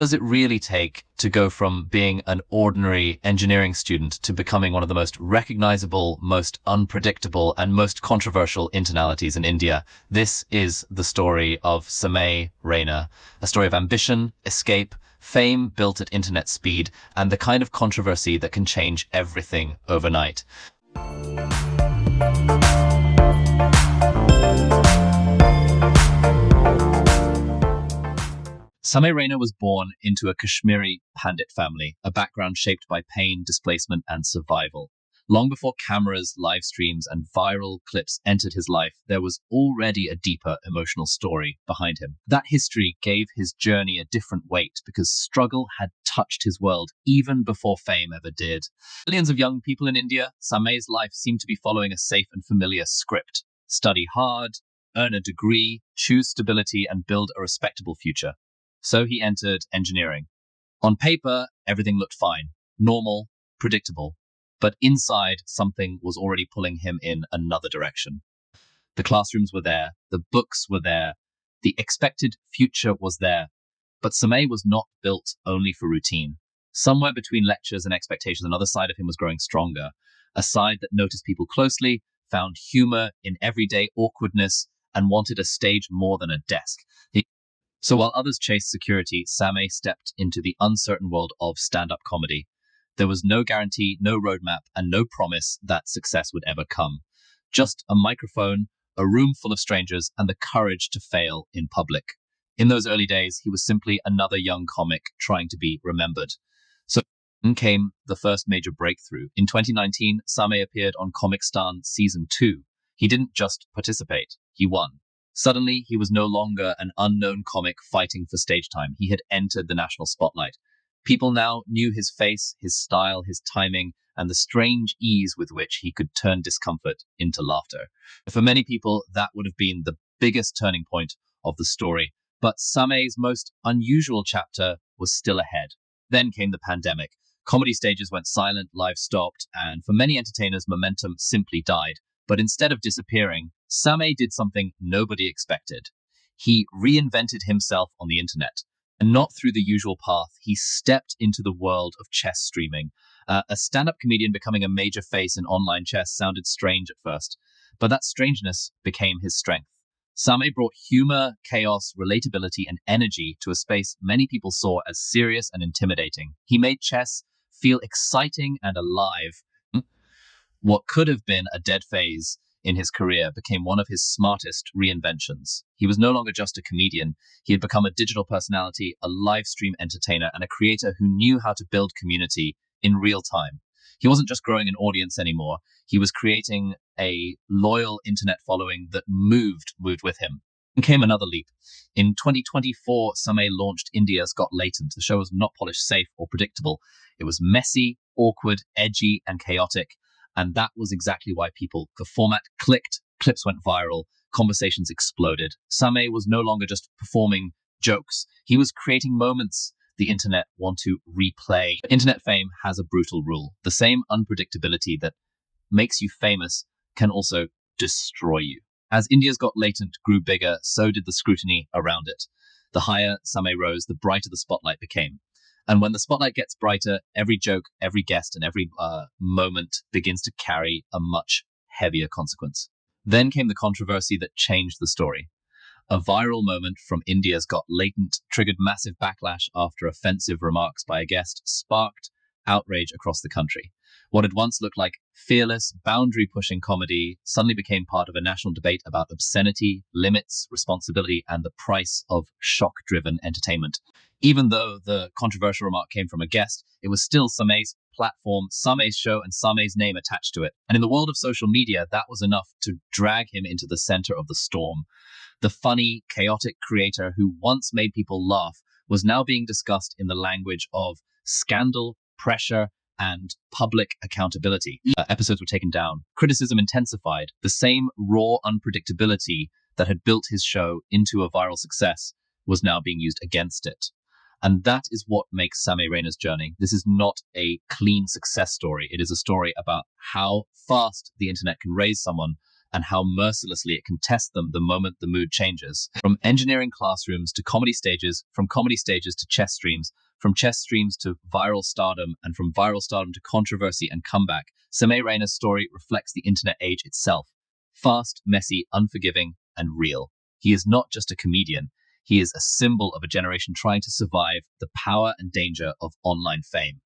Does it really take to go from being an ordinary engineering student to becoming one of the most recognizable, most unpredictable, and most controversial internalities in India? This is the story of Samay Raina, a story of ambition, escape, fame built at internet speed, and the kind of controversy that can change everything overnight. Samay Raina was born into a Kashmiri Pandit family, a background shaped by pain, displacement, and survival. Long before cameras, live streams, and viral clips entered his life, there was already a deeper emotional story behind him. That history gave his journey a different weight because struggle had touched his world even before fame ever did. Millions of young people in India, Samay's life seemed to be following a safe and familiar script. Study hard, earn a degree, choose stability, and build a respectable future. So he entered engineering. On paper, everything looked fine, normal, predictable. But inside, something was already pulling him in another direction. The classrooms were there, the books were there, the expected future was there. But Samay was not built only for routine. Somewhere between lectures and expectations, another side of him was growing stronger. A side that noticed people closely, found humor in everyday awkwardness, and wanted a stage more than a desk. So while others chased security, Samay stepped into the uncertain world of stand-up comedy. There was no guarantee, no roadmap, and no promise that success would ever come. Just a microphone, a room full of strangers, and the courage to fail in public. In those early days, he was simply another young comic trying to be remembered. So then came the first major breakthrough. In 2019, Samay appeared on Comicstaan Season 2. He didn't just participate, he won. Suddenly, he was no longer an unknown comic fighting for stage time. He had entered the national spotlight. People now knew his face, his style, his timing, and the strange ease with which he could turn discomfort into laughter. For many people, that would have been the biggest turning point of the story. But Samay's most unusual chapter was still ahead. Then came the pandemic. Comedy stages went silent, live stopped, and for many entertainers, momentum simply died. But instead of disappearing, Samay did something nobody expected. He reinvented himself on the internet. And not through the usual path, he stepped into the world of chess streaming. A stand-up comedian becoming a major face in online chess sounded strange at first, but that strangeness became his strength. Samay brought humor, chaos, relatability, and energy to a space many people saw as serious and intimidating. He made chess feel exciting and alive. What could have been a dead phase in his career became one of his smartest reinventions. He was no longer just a comedian. He had become a digital personality, a live stream entertainer, and a creator who knew how to build community in real time. He wasn't just growing an audience anymore. He was creating a loyal internet following that moved with him. And came another leap. In 2024, Samay launched India's Got Latent. The show was not polished, safe, or predictable. It was messy, awkward, edgy, and chaotic. And that was exactly why the format clicked, clips went viral, conversations exploded. Samay was no longer just performing jokes. He was creating moments the internet want to replay. Internet fame has a brutal rule. The same unpredictability that makes you famous can also destroy you. As India's Got Latent grew bigger, so did the scrutiny around it. The higher Samay rose, the brighter the spotlight became. And when the spotlight gets brighter, every joke, every guest, and every moment begins to carry a much heavier consequence. Then came the controversy that changed the story. A viral moment from India's Got Latent triggered massive backlash after offensive remarks by a guest sparked outrage across the country. What had once looked like fearless, boundary-pushing comedy suddenly became part of a national debate about obscenity, limits, responsibility, and the price of shock-driven entertainment. Even though the controversial remark came from a guest, it was still Samay's platform, Samay's show, and Samay's name attached to it. And in the world of social media, that was enough to drag him into the center of the storm. The funny, chaotic creator who once made people laugh was now being discussed in the language of scandal, pressure, and public accountability. Episodes were taken down. Criticism intensified. The same raw unpredictability that had built his show into a viral success was now being used against it. And that is what makes Samay Raina's journey. This is not a clean success story. It is a story about how fast the internet can raise someone and how mercilessly it can test them the moment the mood changes. From engineering classrooms to comedy stages, from comedy stages to chess streams, from chess streams to viral stardom, and from viral stardom to controversy and comeback, Samay Raina's story reflects the internet age itself. Fast, messy, unforgiving, and real. He is not just a comedian. He is a symbol of a generation trying to survive the power and danger of online fame.